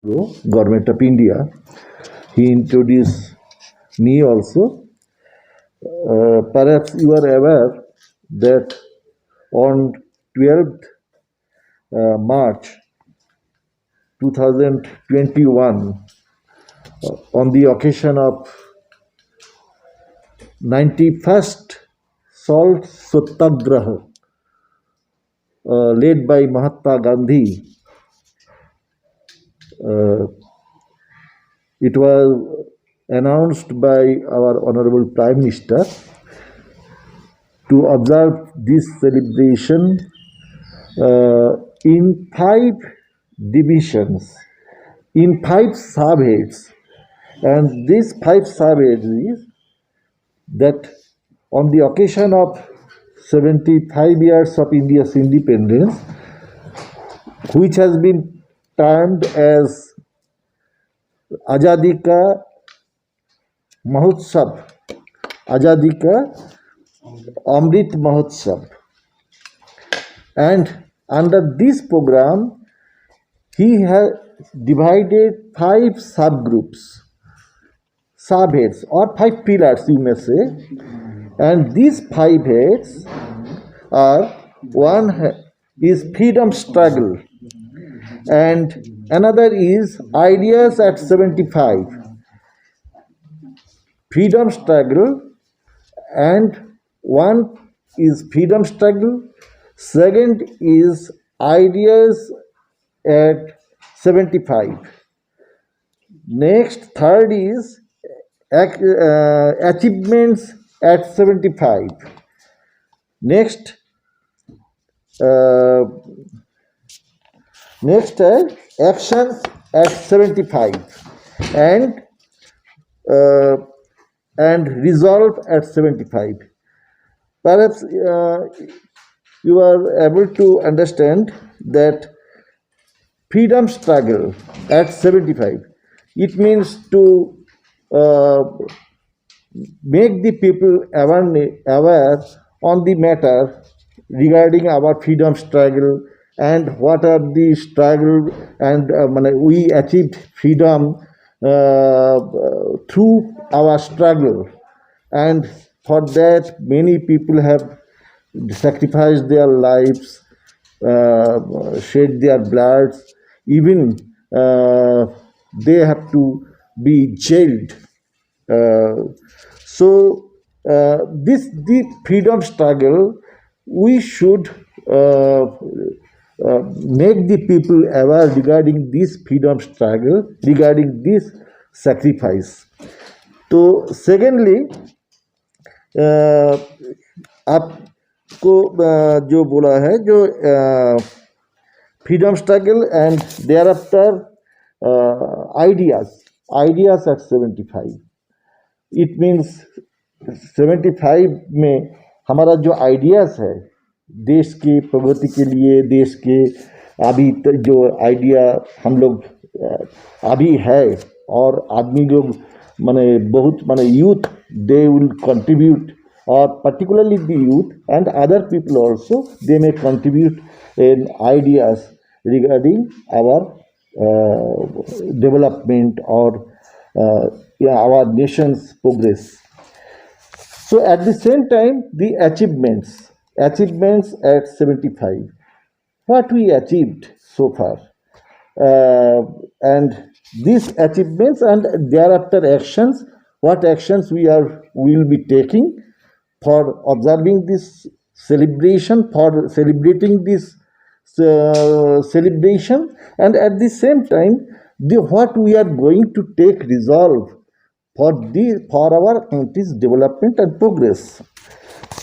Government of India. He introduced me also. Perhaps you are aware that on 12th March 2021, on the occasion of 91st Salt Satyagraha, led by Mahatma Gandhi, it was announced by our Honorable Prime Minister to observe this celebration in 5 divisions, in 5 subheads. And these 5 subheads is that on the occasion of 75 years of India's independence, which has been termed as Azadi Ka Mahotsav, Azadi Ka Amrit Mahotsav. And under this program, he has divided 5 subgroups, subheads, or 5 pillars, you may say. And these 5 heads are: one is freedom struggle, and another is ideas at 75. Freedom struggle, and one is freedom struggle, second is ideas at 75. Next, third is achievements at 75. Next, actions at 75, and resolve at 75. Perhaps you are able to understand that freedom struggle at 75, it means to make the people aware on the matter regarding our freedom struggle and what are the struggle, and we achieved freedom through our struggle, and for that many people have sacrificed their lives, shed their blood, even they have to be jailed. The freedom struggle, we should make the people aware regarding this freedom struggle, regarding this sacrifice. तो secondly आपको जो बोला है, जो freedom struggle and thereafter ideas at 75, it means 75 में हमारा जो ideas है देश के प्रगति के लिए, देश के अभी जो आइडिया हम लोग अभी है, और आदमी लोग माने बहुत youth, they will contribute, or particularly the youth and other people also, they may contribute in ideas regarding our development or our nation's progress. So at the same time, the achievements at 75, what we achieved so far, and these achievements and thereafter actions, what actions we will be taking for observing this celebration, for celebrating this celebration, and at the same time what we are going to take resolve for our country's development and progress.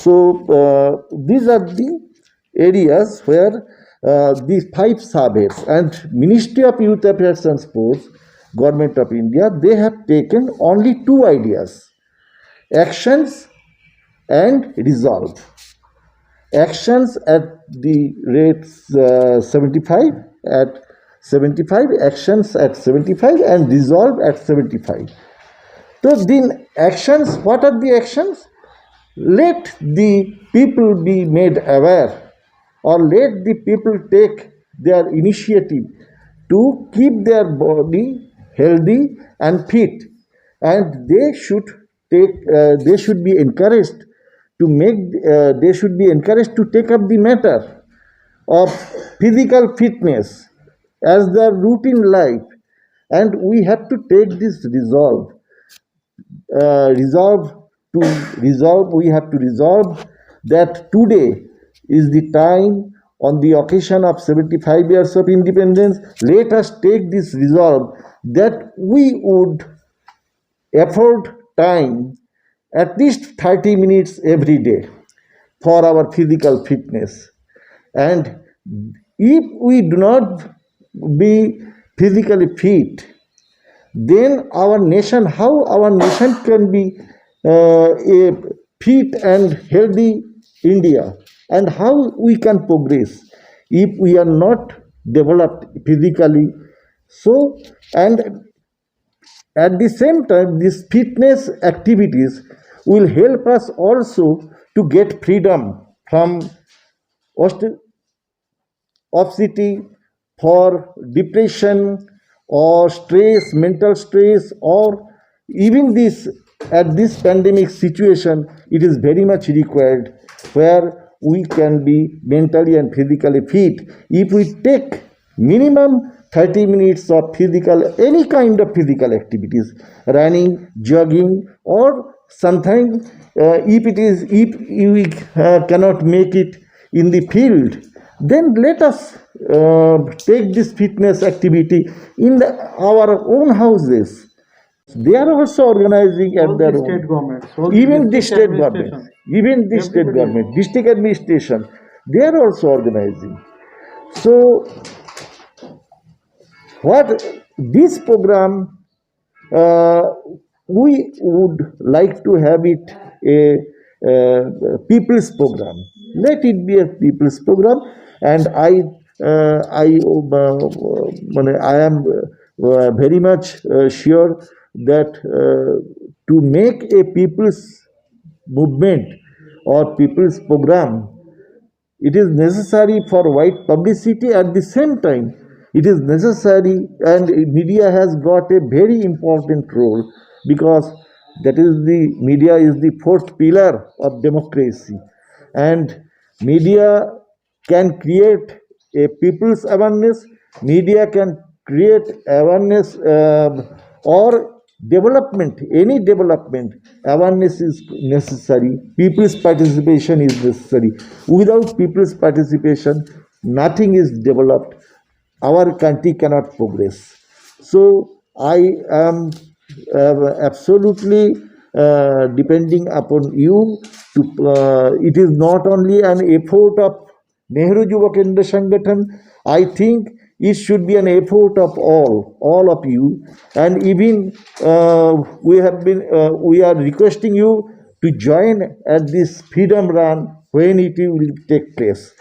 So these are the areas where these 5 subheads, and Ministry of Youth Affairs and Sports, Government of India, they have taken only 2 ideas: actions and resolve. Actions at the rates 75, actions at 75, and resolve at 75. So then actions, what are the actions? Let the people be made aware, or let the people take their initiative to keep their body healthy and fit, and they should be encouraged they should be encouraged to take up the matter of physical fitness as their routine life, and we have to take this resolve to resolve we have to resolve that today is the time. On the occasion of 75 years of independence, let us take this resolve that we would afford time at least 30 minutes every day for our physical fitness. And if we do not be physically fit, then how our nation can be a fit and healthy India, and how we can progress if we are not developed physically. So, and at the same time, these fitness activities will help us also to get freedom from obesity, for depression or stress, mental stress, or even this at this pandemic situation, it is very much required where we can be mentally and physically fit. If we take minimum 30 minutes of any kind of physical activities, running, jogging, or something, if we cannot make it in the field, then let us take this fitness activity in our own houses. They are also organizing at All their the own. state governments, all Even the district state government, administration, district administration, they are also organizing. So, what this program, uh, we would like to have it a people's program. Let it be a people's program, and I am very much sure that to make a people's movement or people's program, it is necessary for wide publicity. At the same time, it is necessary, and media has got a very important role, because that is the media is the fourth pillar of democracy, and media can create a people's awareness. Media can create awareness, or development, any development. Awareness is necessary, people's participation is necessary. Without people's participation, nothing is developed, our country cannot progress. So I am absolutely depending upon you to. It is not only an effort of Nehru Yuva Kendra Sangathan. I think it should be an effort of all of you, and even we are requesting you to join at this freedom run when it will take place.